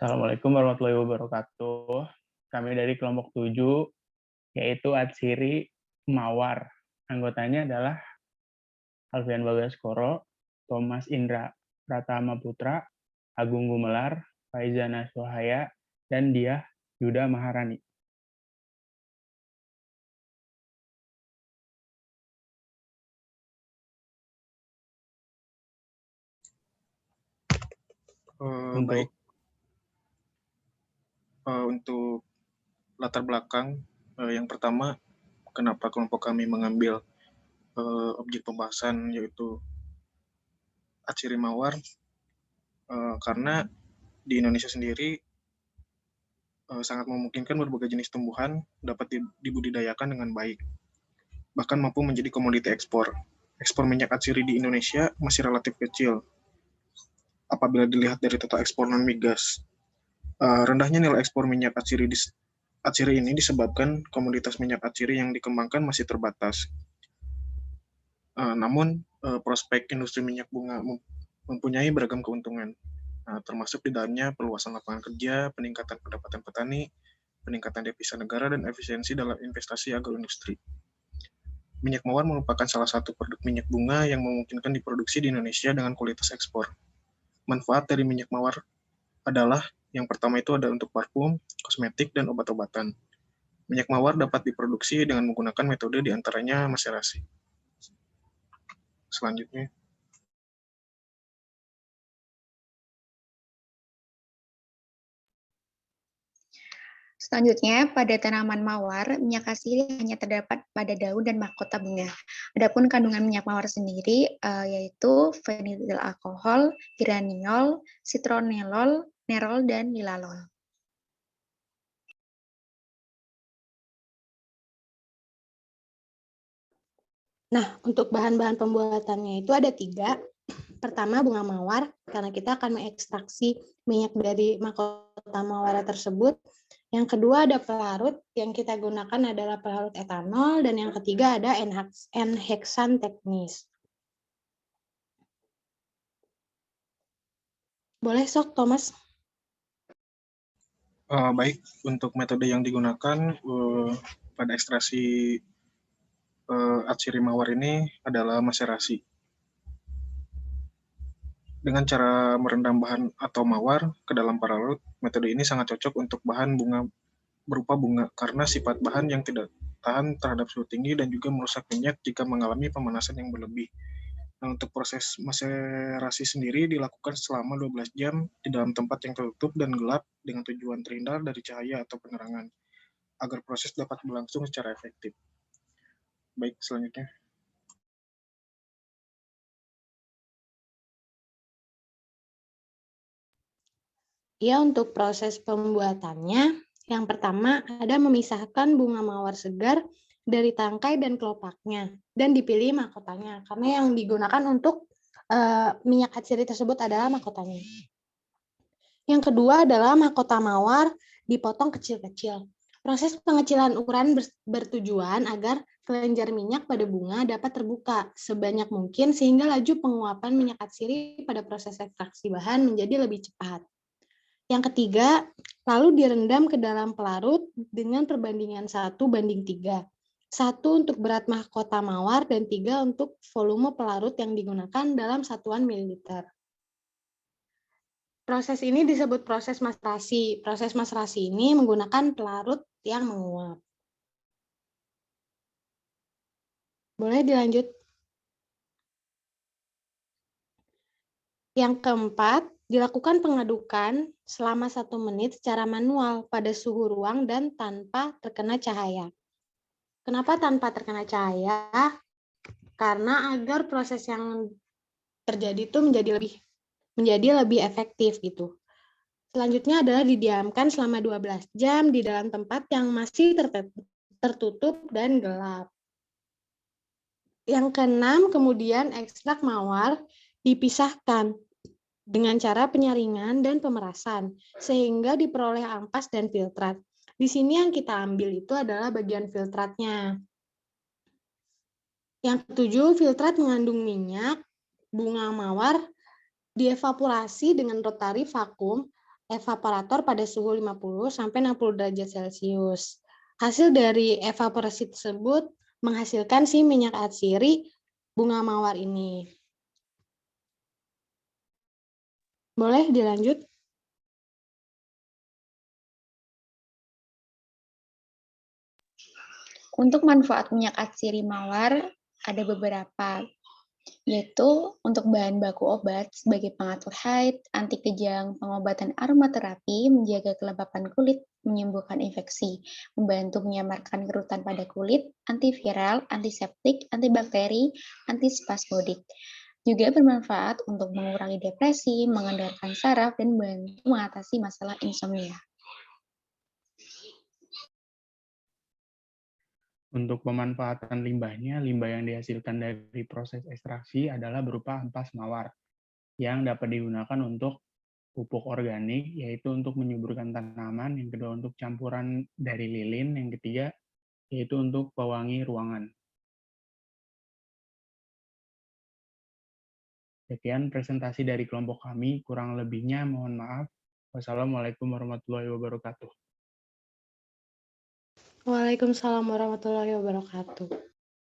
Assalamualaikum warahmatullahi wabarakatuh. Kami dari kelompok 7, yaitu Atsiri Mawar. Anggotanya adalah Alfian Bagaskoro, Thomas Indra Pratama Putra, Agung Gumelar, Faizana Suhaya, dan Diah Yuda Maharani. Baik, untuk latar belakang, yang pertama, kenapa kelompok kami mengambil objek pembahasan yaitu Atsiri Mawar, karena di Indonesia sendiri sangat memungkinkan berbagai jenis tumbuhan dapat dibudidayakan dengan baik, bahkan mampu menjadi komoditi ekspor. Ekspor minyak atsiri di Indonesia masih relatif kecil apabila dilihat dari total ekspor non-migas. Rendahnya nilai ekspor minyak atsiri ini disebabkan komoditas minyak atsiri yang dikembangkan masih terbatas. Namun, prospek industri minyak bunga mempunyai beragam keuntungan, termasuk di dalamnya perluasan lapangan kerja, peningkatan pendapatan petani, peningkatan devisa negara, dan efisiensi dalam investasi agroindustri. Minyak mawar merupakan salah satu produk minyak bunga yang memungkinkan diproduksi di Indonesia dengan kualitas ekspor. Manfaat dari minyak mawar adalah yang pertama itu ada untuk parfum, kosmetik, dan obat-obatan. Minyak mawar dapat diproduksi dengan menggunakan metode diantaranya maserasi. Selanjutnya, Selanjutnya, pada tanaman mawar, minyak atsiri hanya terdapat pada daun dan mahkota bunga. Adapun kandungan minyak mawar sendiri yaitu fenitil alkohol, geraniol, citronellol, nerol, dan lilalol. Nah, untuk bahan-bahan pembuatannya itu ada 3. Pertama, bunga mawar, karena kita akan mengekstraksi minyak dari mahkota mawar tersebut. Yang kedua ada pelarut, yang kita gunakan adalah pelarut etanol, dan yang ketiga ada N-heksan teknis. Boleh sok, Thomas? Baik, untuk metode yang digunakan pada ekstraksi atsiri mawar ini adalah maserasi. Dengan cara merendam bahan atau mawar ke dalam pelarut, metode ini sangat cocok untuk bahan bunga berupa bunga karena sifat bahan yang tidak tahan terhadap suhu tinggi dan juga merusak minyak jika mengalami pemanasan yang berlebih. Nah, untuk proses maserasi sendiri dilakukan selama 12 jam di dalam tempat yang tertutup dan gelap dengan tujuan terhindar dari cahaya atau penerangan, agar proses dapat berlangsung secara efektif. Baik, selanjutnya. Ya, untuk proses pembuatannya, yang pertama ada memisahkan bunga mawar segar dari tangkai dan kelopaknya, dan dipilih mahkotanya, karena yang digunakan untuk minyak atsiri tersebut adalah mahkotanya. Yang kedua adalah mahkota mawar dipotong kecil-kecil. Proses pengecilan ukuran bertujuan agar kelenjar minyak pada bunga dapat terbuka sebanyak mungkin sehingga laju penguapan minyak atsiri pada proses ekstraksi bahan menjadi lebih cepat. Yang ketiga, lalu direndam ke dalam pelarut dengan perbandingan 1:3. 1 untuk berat mahkota mawar dan 3 untuk volume pelarut yang digunakan dalam satuan mililiter. Proses ini disebut proses maserasi. Proses maserasi ini menggunakan pelarut yang menguap. Boleh dilanjut? Yang keempat, dilakukan pengadukan selama 1 menit secara manual pada suhu ruang dan tanpa terkena cahaya. Kenapa tanpa terkena cahaya? Karena agar proses yang terjadi itu menjadi lebih efektif gitu. Selanjutnya adalah didiamkan selama 12 jam di dalam tempat yang masih tertutup dan gelap. Yang keenam, kemudian ekstrak mawar dipisahkan dengan cara penyaringan dan pemerasan, sehingga diperoleh ampas dan filtrat. Di sini yang kita ambil itu adalah bagian filtratnya. Yang ketujuh, filtrat mengandung minyak bunga mawar dievaporasi dengan rotary vakum evaporator pada suhu 50 sampai 60 derajat Celcius. Hasil dari evaporasi tersebut menghasilkan si minyak atsiri bunga mawar ini. Boleh dilanjut? Untuk manfaat minyak atsiri mawar ada beberapa, yaitu untuk bahan baku obat sebagai pengatur haid, anti kejang, pengobatan aromaterapi, menjaga kelembapan kulit, menyembuhkan infeksi, membantu menyamarkan kerutan pada kulit, antiviral, antiseptik, antibakteri, antispasmodik. Juga bermanfaat untuk mengurangi depresi, mengendarkan saraf, dan membantu mengatasi masalah insomnia. Untuk pemanfaatan limbahnya, limbah yang dihasilkan dari proses ekstraksi adalah berupa ampas mawar, yang dapat digunakan untuk pupuk organik, yaitu untuk menyuburkan tanaman, yang kedua untuk campuran dari lilin, yang ketiga yaitu untuk pewangi ruangan. Sekian presentasi dari kelompok kami, kurang lebihnya mohon maaf. Wassalamualaikum warahmatullahi wabarakatuh. Waalaikumsalam warahmatullahi wabarakatuh.